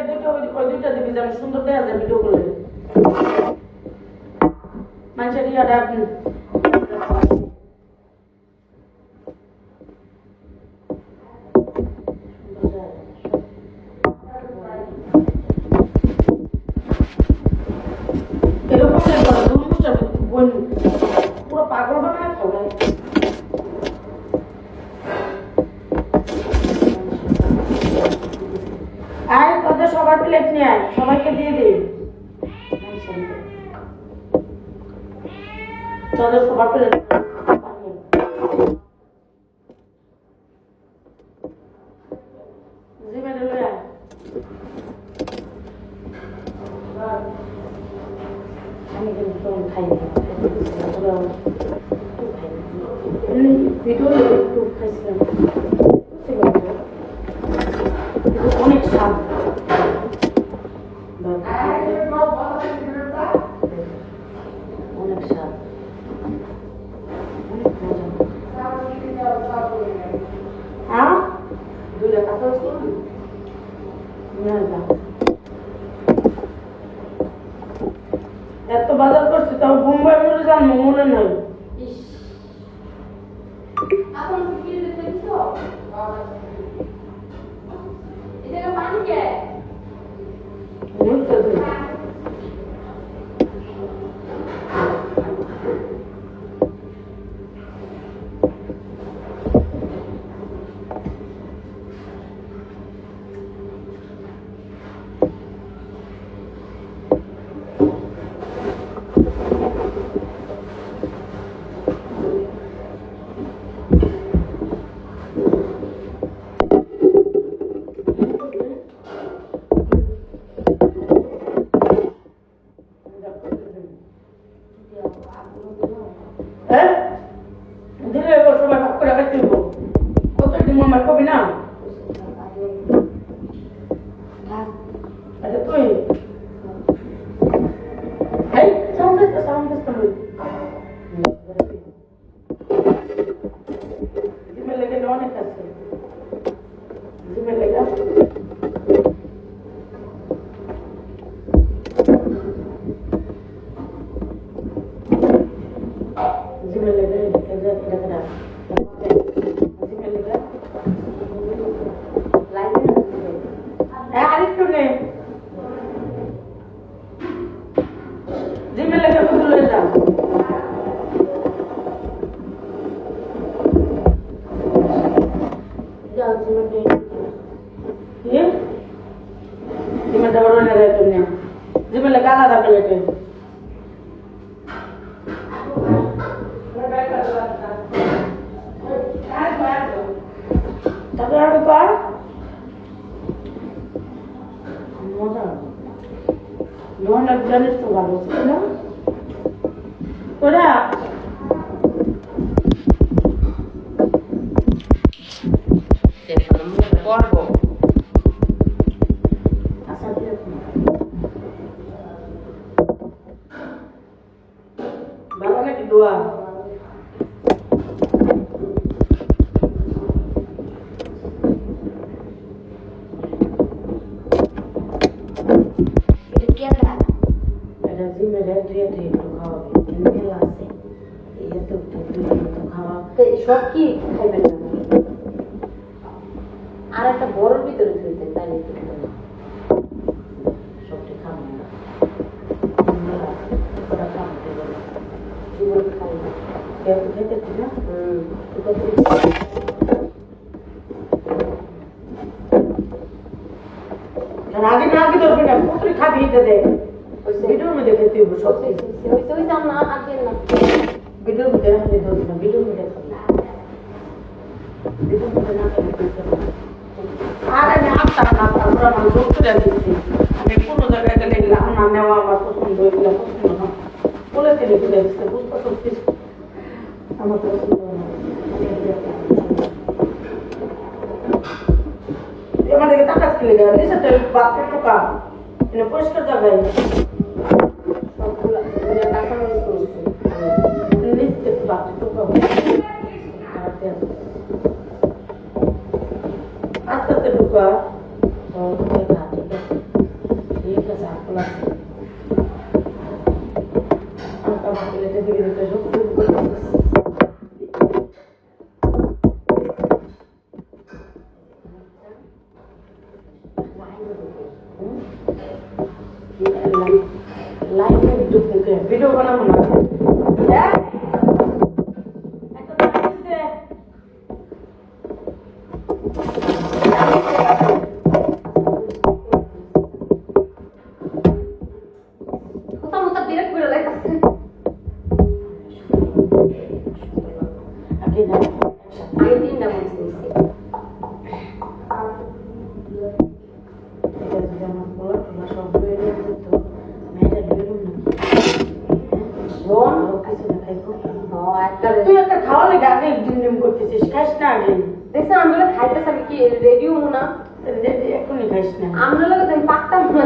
দুটো ওই দুইটা দিবি যেন সুন্দর দেখা যায় ভিডিও করলে মানুষের ইয়াটা আপনি এরকম পুরো পাগল বানায় খাওয়ায় আয় তোদের সবার প্লেট নিয়ে আয় সবাইকে দিয়ে দিই তোদের সবার প্লেট জিমেরে লয়ে আয় আমি কিন্তু খাই ভিডিও একটু খাইছিলাম অনেক স্বাদ অনেক স্বাদ হ্যাঁ দুইটা কথা এত বাজার করছি তাও বোম্বাই মরে জানবো মনে নাই জানিস তো ভালো না ওরা করবো ভালো নাকি দোয়া সব কি খাইবেন না আর একটা বড়র ভিতরে থইতেন তাই সবটি খাবেন না ওটা খাওয়াতে বলে জীবন খাই না কেউ খেতে না আগে না আগে ধরবে না পুত্রী খাবি দে ভিডিওর মধ্যে খেতে হবে সব ওই দাম না আগে না ভিডিওর মধ্যে ধরবে না ভিডিওর মধ্যে আর আমি আপনার পুরো আমার যোগ করে দিচ্ছি আমি কোনো জায়গায় গেলে গেলাম না নেওয়া আমার পছন্দ হয়ে গেলাম পছন্দ না বলে দিলে ঘুরে দিচ্ছে বুঝতে পারছিস আমার পছন্দ আমার দিকে টাকা খেলে গেল নিচে বাথরুম টোকা পরিষ্কার জায়গায় সবগুলো টাকা করছে নিচে বাথরুম টোকা আস্তে আস্তে ঢুকা ঠিক আছে খোলা আছে। হালকা প্লেটে দিয়ে দিতে সব লাইভে ঢুকে ভিডিও বানাবো না হ্যাঁ একটা তাবিজ দে কোথা মোটা ডিরেক্ট করে লাইতাছে আগে না আগে দিনটা মনে হইছে এটা যদি আমার বলা তোলা সব হয়ে যেত মেয়েটা বেরোন না রন ও কিছু না খাইবো একটা তুই একটা খাওয়া লেগে আগে ডিম ডিম করতেছিস খাইস না আগে দেখছ আমরা খাইতেছ আমি কি রেডিও না এখনই খাইস না আমরা লোক তুমি পাকতাম না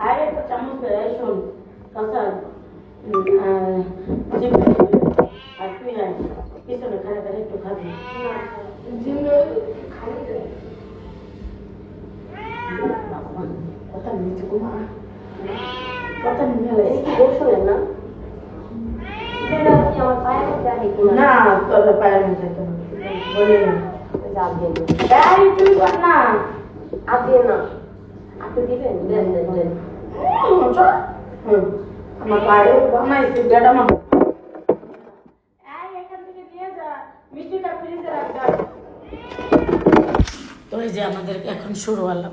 আর একটা চামচ দেয় শোন কাঁচা আর তুই আয় পিছনে খাড়া খাড়া একটু খাবি কথা নিচে কুমা কথা নিয়ে এই কি বসলেন না এটা কি আমার পায়ে দেয় কিনা না তোর পায়ের মধ্যে তো বলে না যাব দেন এই তুই কর না আপনি না আপনি দিবেন দেন দেন দেন আমার পায়ে বানাইছি বেটা মা এই এখান থেকে নিয়ে যা মিষ্টিটা ফ্রিজে রাখ তো এই যে আমাদের এখন শুরু আল্লাহ